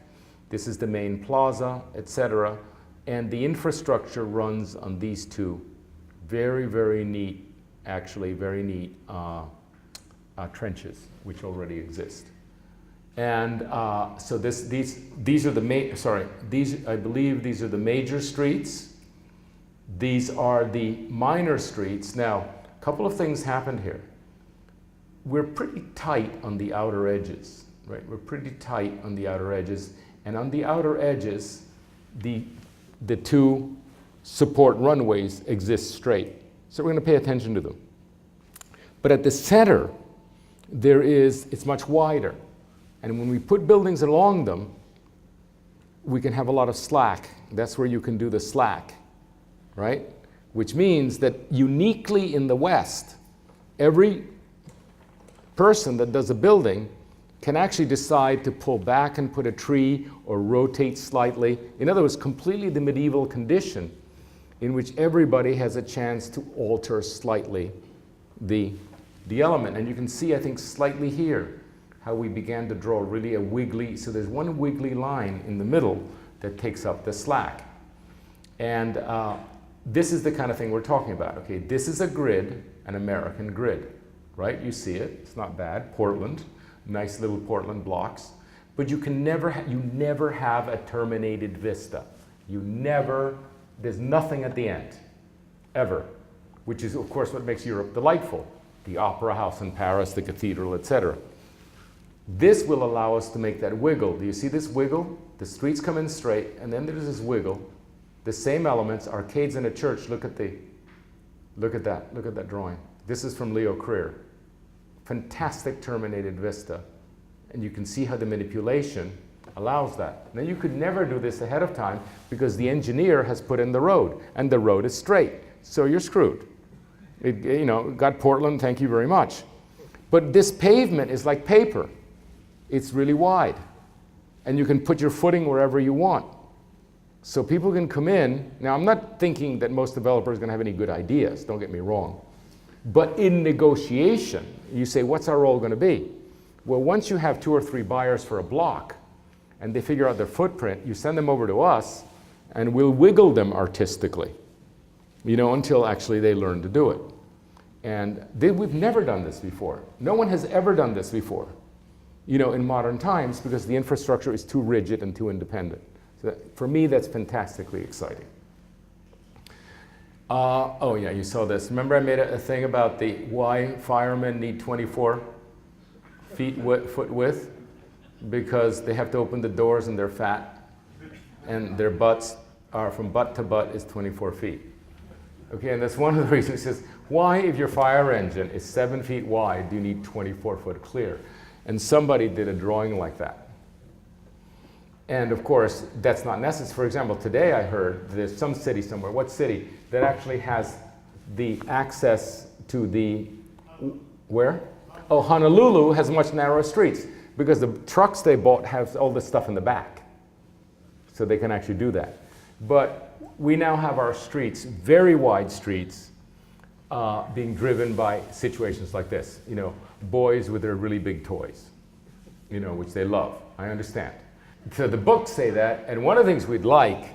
This is the main plaza, etc. And the infrastructure runs on these two very, very neat, actually very neat trenches, which already exist. And so these are the I believe these are the major streets. These are the minor streets. Now, a couple of things happened here. We're pretty tight on the outer edges, right? We're pretty tight on the outer edges. And on the outer edges, the two support runways exist straight. So we're going to pay attention to them. But at the center, it's much wider. And when we put buildings along them, we can have a lot of slack. That's where you can do the slack, right? which means that uniquely in the West, every person that does a building can actually decide to pull back and put a tree or rotate slightly. In other words, completely the medieval condition in which everybody has a chance to alter slightly the element. And you can see, I think, slightly here, how we began to draw really a wiggly, so there's one wiggly line in the middle that takes up the slack. And this is the kind of thing we're talking about. Okay, this is a grid, an American grid, right? You see it, it's not bad, Portland, nice little Portland blocks. But you can never, you never have a terminated vista. You never, there's nothing at the end, ever, which is of course what makes Europe delightful. The opera house in Paris, the cathedral, etc. This will allow us to make that wiggle. Do you see this wiggle? The streets come in straight, and then there's this wiggle. The same elements, arcades in a church. Look at that drawing. This is from Leo Creer. Fantastic terminated vista. And you can see how the manipulation allows that. Now you could never do this ahead of time because the engineer has put in the road, and the road is straight. So you're screwed. Got Portland, thank you very much. But this pavement is like paper. It's really wide. And you can put your footing wherever you want. So people can come in. Now, I'm not thinking that most developers are going to have any good ideas, don't get me wrong. But in negotiation, you say, what's our role going to be? Well, once you have 2 or 3 buyers for a block, and they figure out their footprint, you send them over to us, and we'll wiggle them artistically, until actually they learn to do it. And we've never done this before. No one has ever done this before, in modern times, because the infrastructure is too rigid and too independent. So for me, that's fantastically exciting. Oh yeah, you saw this. Remember I made a thing about why firemen need 24 foot width? Because they have to open the doors and they're fat, and their butts are from butt to butt is 24 feet. Okay, and that's one of the reasons. It says, why, if your fire engine is 7 feet wide, do you need 24 foot clear? And somebody did a drawing like that. And of course, that's not necessary. For example, today I heard there's some city somewhere, what city, that actually has the access to the, where? Oh, Honolulu has much narrower streets because the trucks they bought have all this stuff in the back. So they can actually do that. But we now have our streets, very wide streets, being driven by situations like this. Boys with their really big toys, which they love. I understand. So the books say that, and one of the things we'd like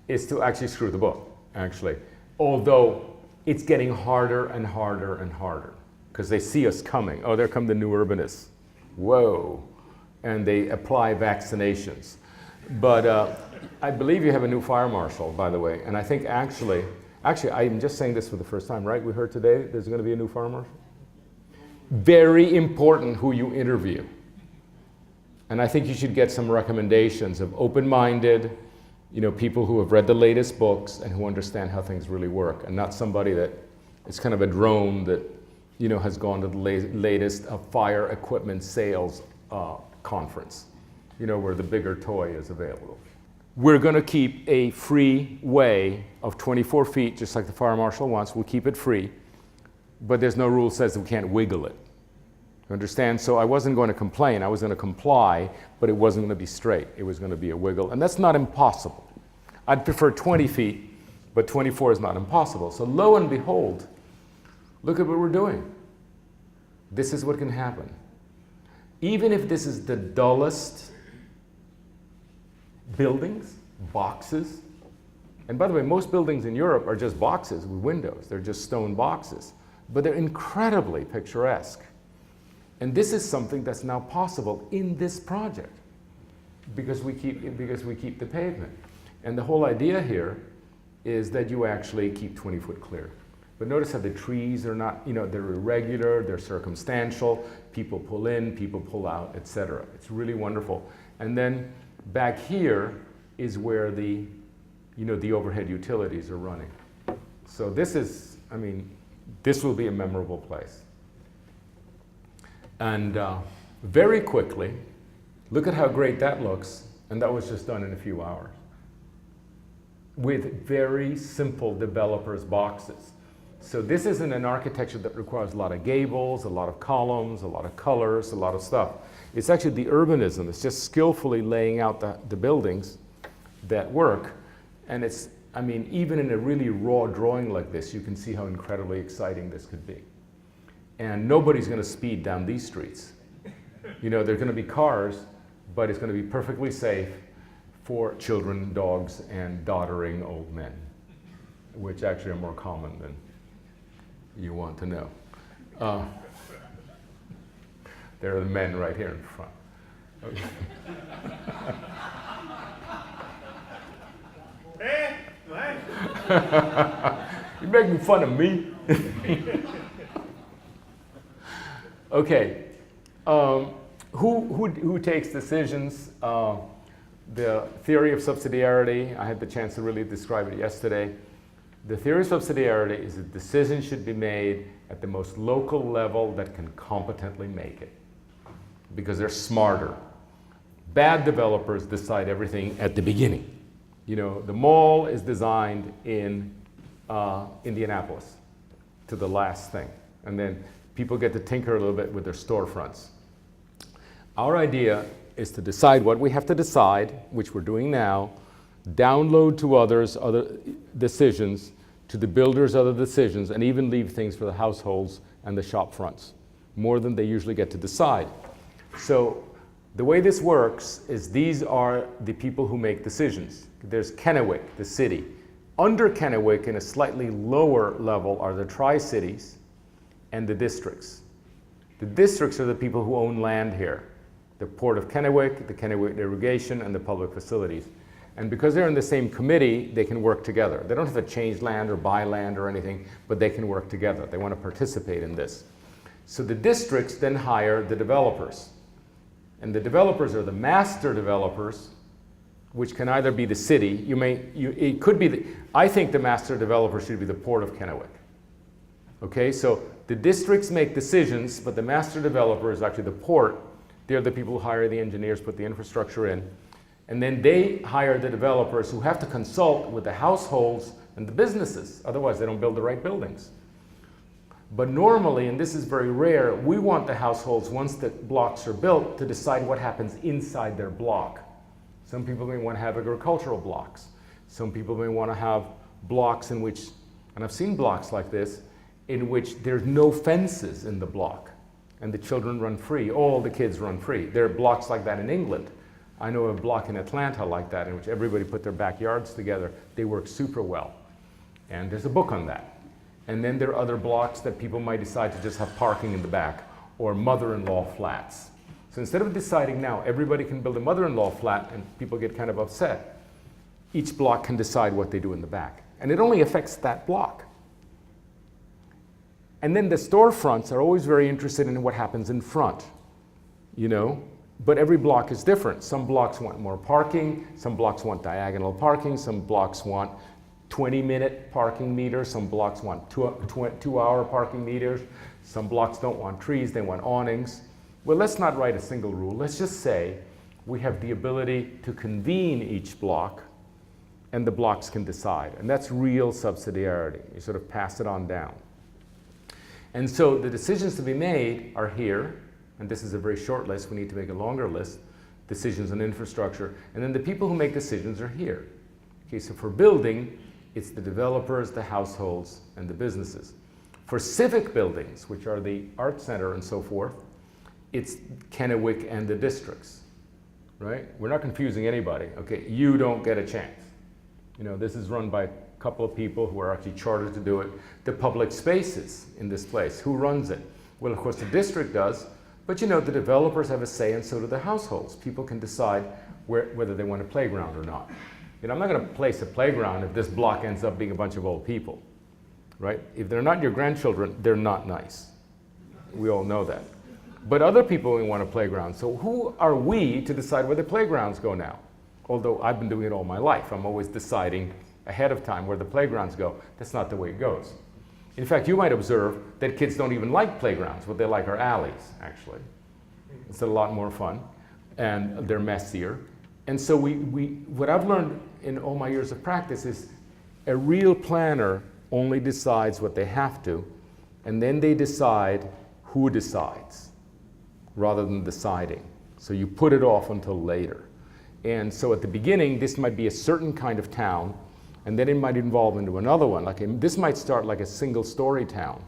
is to actually screw the book, actually. Although it's getting harder and harder and harder, because they see us coming. Oh, there come the new urbanists. Whoa. And they apply vaccinations. But I believe you have a new fire marshal, by the way. And I think actually, I'm just saying this for the first time, right? We heard today there's going to be a new fire marshal. Very important who you interview. And I think you should get some recommendations of open-minded, people who have read the latest books and who understand how things really work, and not somebody that is kind of a drone that, has gone to the latest fire equipment sales conference, where the bigger toy is available. We're going to keep a free way of 24 feet, just like the fire marshal wants. We'll keep it free, but there's no rule that says we can't wiggle it. Understand? So I wasn't going to complain, I was going to comply, but it wasn't going to be straight. It was going to be a wiggle, and that's not impossible. I'd prefer 20 feet, but 24 is not impossible. So lo and behold, look at what we're doing. This is what can happen. Even if this is the dullest buildings, boxes, and by the way, most buildings in Europe are just boxes with windows. They're just stone boxes, but they're incredibly picturesque. And this is something that's now possible in this project because we keep the pavement. And the whole idea here is that you actually keep 20 foot clear. But notice how the trees are not, they're irregular, they're circumstantial, people pull in, people pull out, etc. It's really wonderful. And then back here is where the overhead utilities are running. So this is, this will be a memorable place. And very quickly, look at how great that looks, and that was just done in a few hours. with very simple developers boxes. So this isn't an architecture that requires a lot of gables, a lot of columns, a lot of colors, a lot of stuff. It's actually the urbanism. It's just skillfully laying out the buildings that work. And it's, I mean, even in a really raw drawing like this, you can see how incredibly exciting this could be. And nobody's going to speed down these streets. You know, there are going to be cars, but it's going to be perfectly safe for children, dogs, and doddering old men, which actually are more common than you want to know. There are the men right here in front. Okay. You're making fun of me? Okay. Who takes decisions? The theory of subsidiarity, I had the chance to really describe it yesterday. The theory of subsidiarity is that decisions should be made at the most local level that can competently make it, because they're smarter. Bad developers decide everything at the beginning. You know, the mall is designed in Indianapolis to the last thing, and then people get to tinker a little bit with their storefronts. Our idea is to decide what we have to decide, which we're doing now, download to others other decisions, to the builders other decisions, and even leave things for the households and the shop fronts, more than they usually get to decide. So the way this works is these are the people who make decisions. There's Kennewick, the city. Under Kennewick, in a slightly lower level, are the Tri-Cities and the districts. The districts are the people who own land here. The Port of Kennewick, the Kennewick Irrigation, and the public facilities. And because they're in the same committee, they can work together. They don't have to change land or buy land or anything, but they can work together. They want to participate in this. So the districts then hire the developers. And the developers are the master developers, which can either be the city, it could be, I think the master developer should be the Port of Kennewick. Okay, so the districts make decisions, but the master developer is actually the port. They're the people who hire the engineers, put the infrastructure in. And then they hire the developers who have to consult with the households and the businesses. Otherwise, they don't build the right buildings. But normally, and this is very rare, we want the households, once the blocks are built, to decide what happens inside their block. Some people may want to have agricultural blocks. Some people may want to have blocks in which, and I've seen blocks like this, in which there's no fences in the block. And the children run free. All the kids run free. There are blocks like that in England. I know a block in Atlanta like that, in which everybody put their backyards together. They work super well. And there's a book on that. And then there are other blocks that people might decide to just have parking in the back, or mother-in-law flats. So instead of deciding now everybody can build a mother-in-law flat and people get kind of upset, each block can decide what they do in the back. And it only affects that block. And then the storefronts are always very interested in what happens in front, you know? But every block is different. Some blocks want more parking, some blocks want diagonal parking, some blocks want 20-minute parking meters, some blocks want two-hour parking meters, some blocks don't want trees, they want awnings. Well, let's not write a single rule. Let's just say we have the ability to convene each block and the blocks can decide. And that's real subsidiarity. You sort of pass it on down. And so the decisions to be made are here, and this is a very short list. We need to make a longer list. Decisions on infrastructure. And then the people who make decisions are here. Okay, so for building, it's the developers, the households, and the businesses. For civic buildings, which are the art center and so forth, it's Kennewick and the districts, right? We're not confusing anybody, okay? You don't get a chance. You know, this is run by a couple of people who are actually chartered to do it. The public spaces in this place, who runs it? Well, of course, the district does, but you know, the developers have a say and so do the households. People can decide whether they want a playground or not. You know, I'm not gonna place a playground if this block ends up being a bunch of old people, right? If they're not your grandchildren, they're not nice. We all know that. But other people may want a playground. So who are we to decide where the playgrounds go now? Although I've been doing it all my life. I'm always deciding ahead of time where the playgrounds go. That's not the way it goes. In fact, you might observe that kids don't even like playgrounds. What they like are alleys, actually. It's a lot more fun, and they're messier. And so what I've learned in all my years of practice is a real planner only decides what they have to, and then they decide who decides, rather than deciding. So you put it off until later. And so at the beginning, this might be a certain kind of town, and then it might evolve into another one. This might start like a single-story town.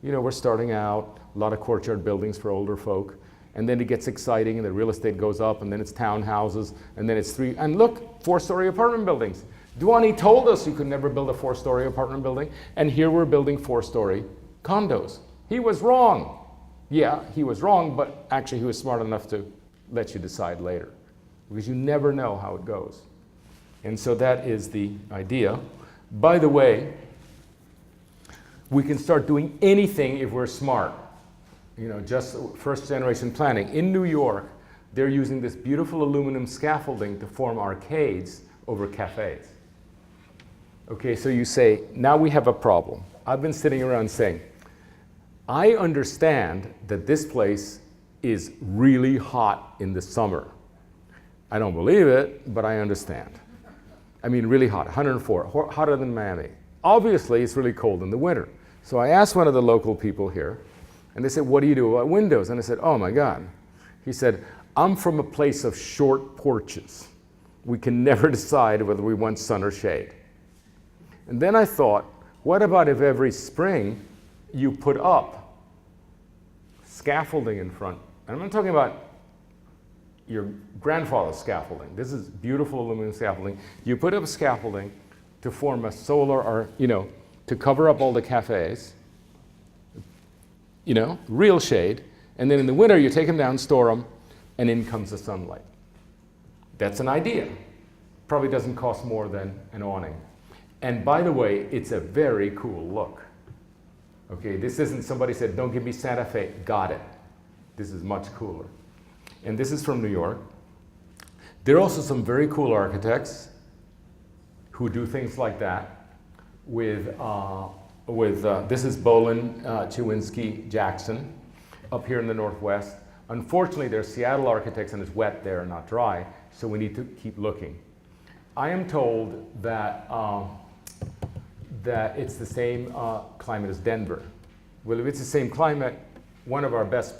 You know, we're starting out, a lot of courtyard buildings for older folk, and then it gets exciting, and the real estate goes up, and then it's townhouses, and then it's and look, 4-story apartment buildings. Duani told us you could never build a 4-story apartment building, and here we're building 4-story condos. He was wrong. Yeah, he was wrong, but actually he was smart enough to let you decide later, because you never know how it goes. And so that is the idea. By the way, we can start doing anything if we're smart. You know, just first generation planning. In New York, they're using this beautiful aluminum scaffolding to form arcades over cafes. Okay, so you say, now we have a problem. I've been sitting around saying, I understand that this place is really hot in the summer. I don't believe it, but I understand. I mean, really hot, 104, hotter than Miami. Obviously, it's really cold in the winter. So I asked one of the local people here, and they said, what do you do about windows? And I said, oh my God. He said, I'm from a place of short porches. We can never decide whether we want sun or shade. And then I thought, what about if every spring you put up scaffolding in front? And I'm not talking about your grandfather's scaffolding. This is beautiful aluminum scaffolding. You put up scaffolding to form a solar, or, you know, to cover up all the cafes, you know, real shade. And then in the winter, you take them down, store them, and in comes the sunlight. That's an idea. Probably doesn't cost more than an awning. And by the way, it's a very cool look. Okay, this isn't somebody said, don't give me Santa Fe, got it. This is much cooler. And this is from New York. There are also some very cool architects who do things like that with this is Bolin, Chewinski, Jackson, up here in the Northwest. Unfortunately, they're Seattle architects and it's wet there, not dry, so we need to keep looking. I am told that, that it's the same climate as Denver. Well, if it's the same climate, one of our best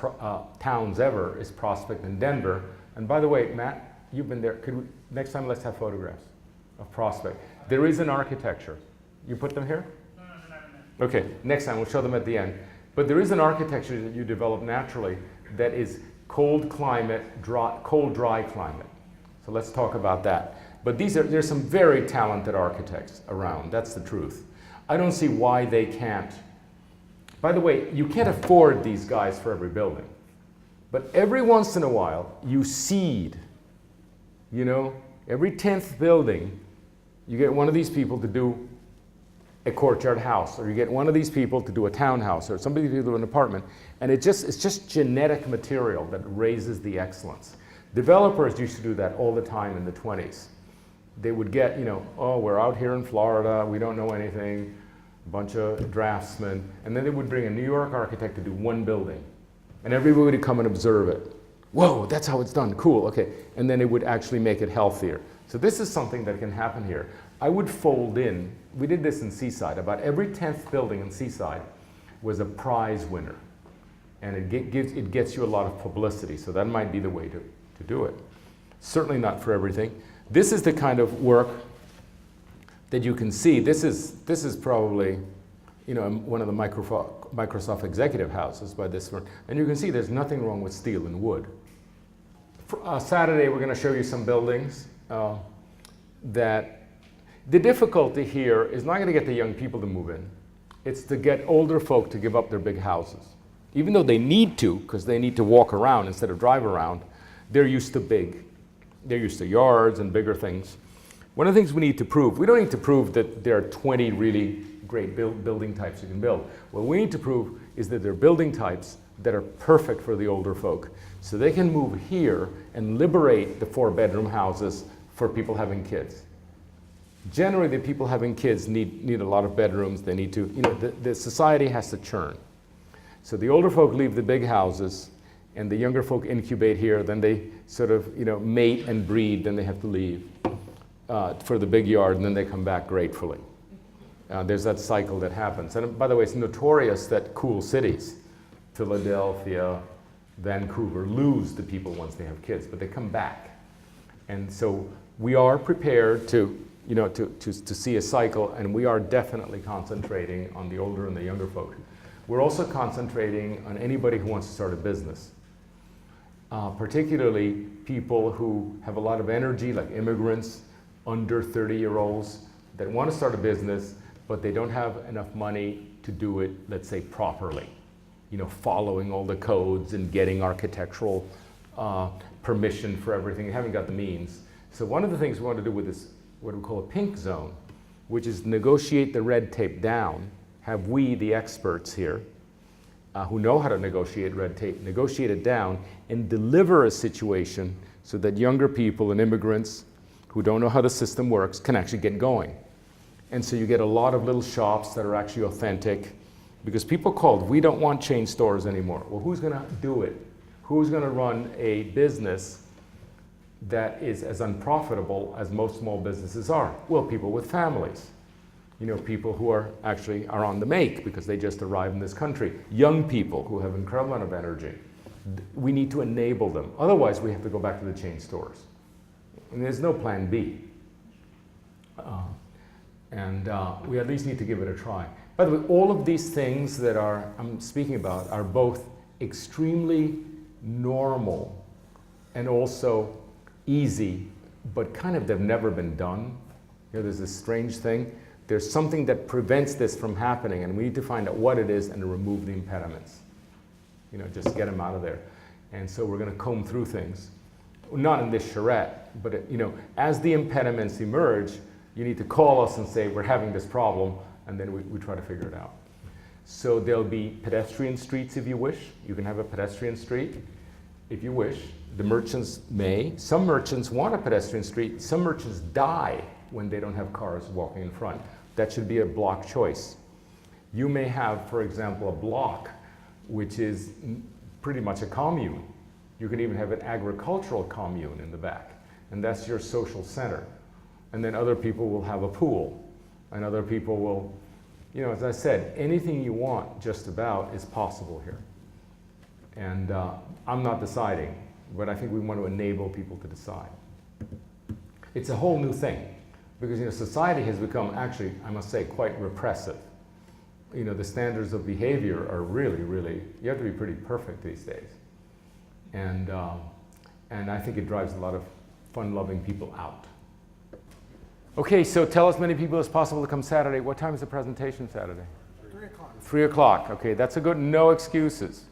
towns ever is Prospect in Denver. And by the way, Matt, you've been there. Next time let's have photographs of Prospect. There is an architecture. You put them here? No, okay, next time we'll show them at the end. But there is an architecture that you develop naturally that is cold climate, cold, dry climate. So let's talk about that. But there's some very talented architects around, that's the truth. I don't see why they can't. By the way, you can't afford these guys for every building. But every once in a while, you seed. You know, every 10th building, you get one of these people to do a courtyard house, or you get one of these people to do a townhouse, or somebody to do an apartment. And it's just genetic material that raises the excellence. Developers used to do that all the time in the 20s. They would get, you know, oh, we're out here in Florida, we don't know anything, a bunch of draftsmen, and then they would bring a New York architect to do one building, and everybody would come and observe it. Whoa, that's how it's done, cool, okay. And then it would actually make it healthier. So this is something that can happen here. I would fold in, we did this in Seaside, about every 10th building in Seaside was a prize winner. And it gets you a lot of publicity, so that might be the way to do it. Certainly not for everything. This is the kind of work that you can see. This is probably, you know, one of the Microsoft executive houses by this one. And you can see there's nothing wrong with steel and wood. Saturday, we're going to show you some buildings that the difficulty here is not going to get the young people to move in. It's to get older folk to give up their big houses. Even though they need to, because they need to walk around instead of drive around, they're used to big. They're used to yards and bigger things. One of the things we need to prove, we don't need to prove that there are 20 really great building types you can build. What we need to prove is that there are building types that are perfect for the older folk. So they can move here and liberate the 4-bedroom houses for people having kids. Generally, the people having kids need a lot of bedrooms. They need to, you know, the society has to churn. So the older folk leave the big houses, and the younger folk incubate here, then they sort of, mate and breed, then they have to leave for the big yard, and then they come back gratefully. There's that cycle that happens. And by the way, it's notorious that cool cities, Philadelphia, Vancouver, lose the people once they have kids, but they come back. And so we are prepared to see a cycle, and we are definitely concentrating on the older and the younger folk. We're also concentrating on anybody who wants to start a business, particularly people who have a lot of energy, like immigrants, under 30-year-olds that want to start a business, but they don't have enough money to do it, let's say, properly. Following all the codes and getting architectural permission for everything. They haven't got the means. So one of the things we want to do with this, what we call a pink zone, which is negotiate the red tape down, have we, the experts here, who know how to negotiate red tape, negotiate it down and deliver a situation so that younger people and immigrants who don't know how the system works can actually get going. And so you get a lot of little shops that are actually authentic, because people called, we don't want chain stores anymore. Well, who's going to do it? Who's going to run a business that is as unprofitable as most small businesses are? Well, people with families. People who are on the make because they just arrived in this country. Young people who have an incredible amount of energy. We need to enable them. Otherwise, we have to go back to the chain stores. And there's no plan B. We at least need to give it a try. By the way, all of these things that I'm speaking about are both extremely normal and also easy, but kind of they've never been done. There's this strange thing. There's something that prevents this from happening, and we need to find out what it is and remove the impediments. Just get them out of there. And so we're going to comb through things. Not in this charrette, but as the impediments emerge, you need to call us and say, we're having this problem, and then we try to figure it out. So there'll be pedestrian streets if you wish. You can have a pedestrian street if you wish. The merchants may. Some merchants want a pedestrian street. Some merchants die when they don't have cars walking in front. That should be a block choice. You may have, for example, a block which is pretty much a commune. You can even have an agricultural commune in the back, and that's your social center. And then other people will have a pool, and other people will, as I said, anything you want just about is possible here. And I'm not deciding, but I think we want to enable people to decide. It's a whole new thing, because society has become actually, I must say, quite repressive. The standards of behavior are really, really, you have to be pretty perfect these days. And I think it drives a lot of fun-loving people out. Okay, so tell as many people as possible to come Saturday. What time is the presentation Saturday? 3 o'clock. 3 o'clock. Okay, that's a good, no excuses.